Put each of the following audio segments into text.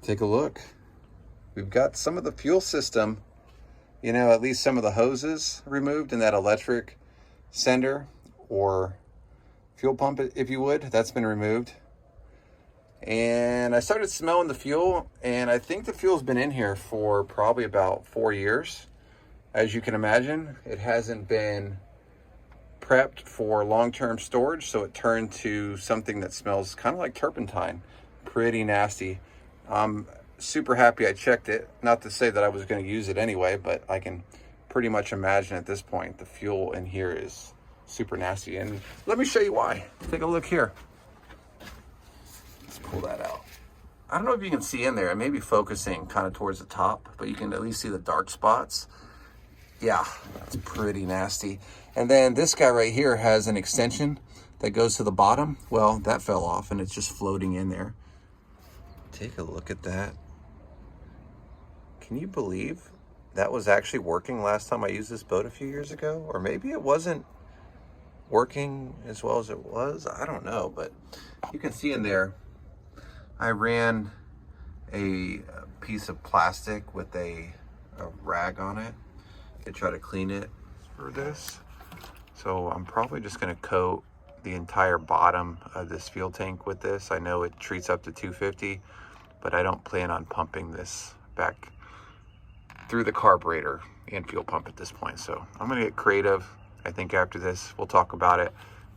Take a look. We've got some of the fuel system, at least some of the hoses removed in that electric sender or fuel pump, if you would. That's been removed. And I started smelling the fuel, and I think the fuel's been in here for probably about 4 years. As you can imagine, it hasn't been prepped for long-term storage, so it turned to something that smells kind of like turpentine. Pretty nasty. I'm super happy I checked it. Not to say that I was going to use it anyway, but I can pretty much imagine at this point the fuel in here is super nasty. And let me show you why. Take a look here. Let's pull that out. I don't know if you can see in there. I may be focusing kind of towards the top, but you can at least see the dark spots. Yeah, that's pretty nasty. And then this guy right here has an extension that goes to the bottom. Well, that fell off and it's just floating in there. Take a look at that. Can you believe that was actually working last time I used this boat a few years ago? Or maybe it wasn't working as well as it was. I don't know, but you can see in there, I ran a piece of plastic with a rag on it to try to clean it for this. So I'm probably just gonna coat the entire bottom of this fuel tank with this. I know it treats up to 250, but I don't plan on pumping this back through the carburetor and fuel pump at this point. So I'm gonna get creative. I think after this, we'll talk about it.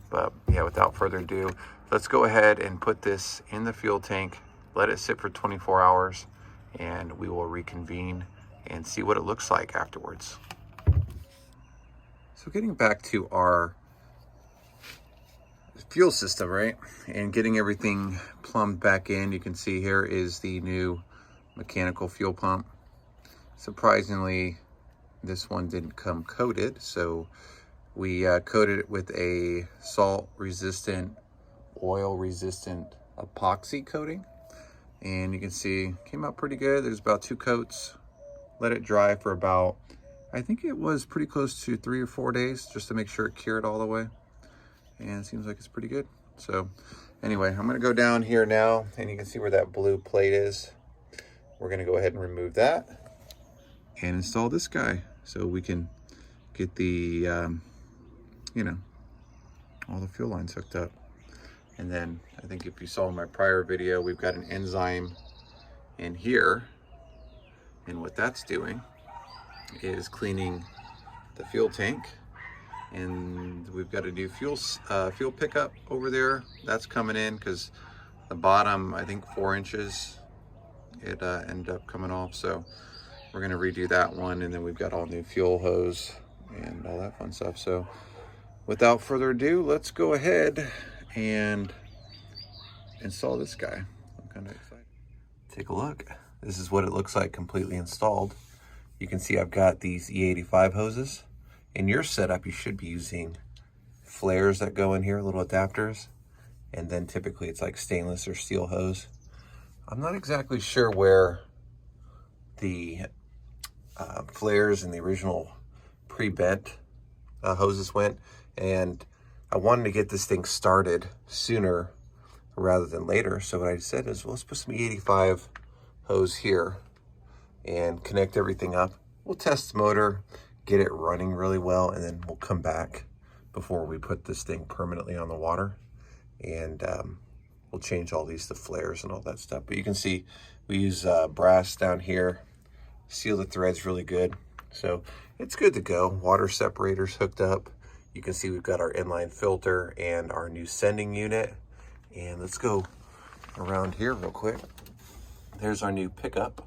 But yeah, without further ado, let's go ahead and put this in the fuel tank, let it sit for 24 hours, and we will reconvene and see what it looks like afterwards. So getting back to our fuel system, right? And getting everything plumbed back in, you can see here is the new mechanical fuel pump. Surprisingly, this one didn't come coated, so we coated it with a salt-resistant, oil-resistant epoxy coating. And you can see, came out pretty good. There's about 2 coats. Let it dry for about, I think it was pretty close to 3 or 4 days, just to make sure it cured all the way. And it seems like it's pretty good. So anyway, I'm gonna go down here now, and you can see where that blue plate is. We're gonna go ahead and remove that and install this guy so we can get the, all the fuel lines hooked up. And then I think if you saw in my prior video, we've got an enzyme in here. And what that's doing is cleaning the fuel tank. And we've got to do fuel pickup over there. That's coming in because the bottom, I think 4 inches, it ended up coming off. So we're gonna redo that one. And then we've got all new fuel hose and all that fun stuff. So without further ado, let's go ahead and install this guy. I'm kind of excited. Take a look. This is what it looks like completely installed. You can see I've got these E85 hoses. In your setup, you should be using flares that go in here, little adapters. And then typically it's like stainless or steel hose. I'm not exactly sure where the flares and the original pre-bent hoses went. And I wanted to get this thing started sooner rather than later. So what I said is, well, let's put some E85 hose here and connect everything up. We'll test the motor, get it running really well, and then we'll come back before we put this thing permanently on the water. And we'll change all these to flares and all that stuff. But you can see we use brass down here, seal the threads really good. So it's good to go. Water separators hooked up. You can see we've got our inline filter and our new sending unit. And let's go around here real quick. There's our new pickup.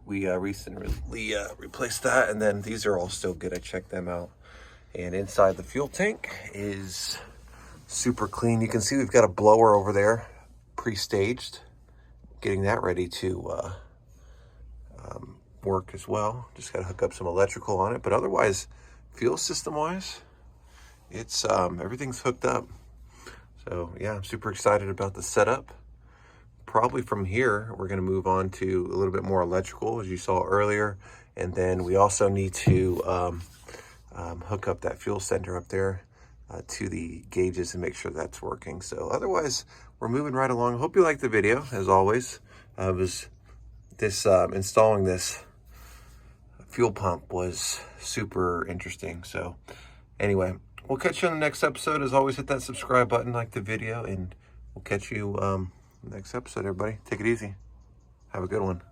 We recently replaced that, and then these are all still good. I checked them out. And inside the fuel tank is super clean. You can see we've got a blower over there, pre-staged, getting that ready to work as well. Just got to hook up some electrical on it, but otherwise, fuel system wise, it's everything's hooked up. So yeah, I'm super excited about the setup. Probably from here, we're going to move on to a little bit more electrical, as you saw earlier. And then we also need to hook up that fuel sender up there to the gauges and make sure that's working. So otherwise, we're moving right along. Hope you liked the video, as always. Installing this fuel pump was super interesting. So anyway, we'll catch you on the next episode. As always, hit that subscribe button, like the video, and we'll catch you next episode, everybody. Take it easy. Have a good one.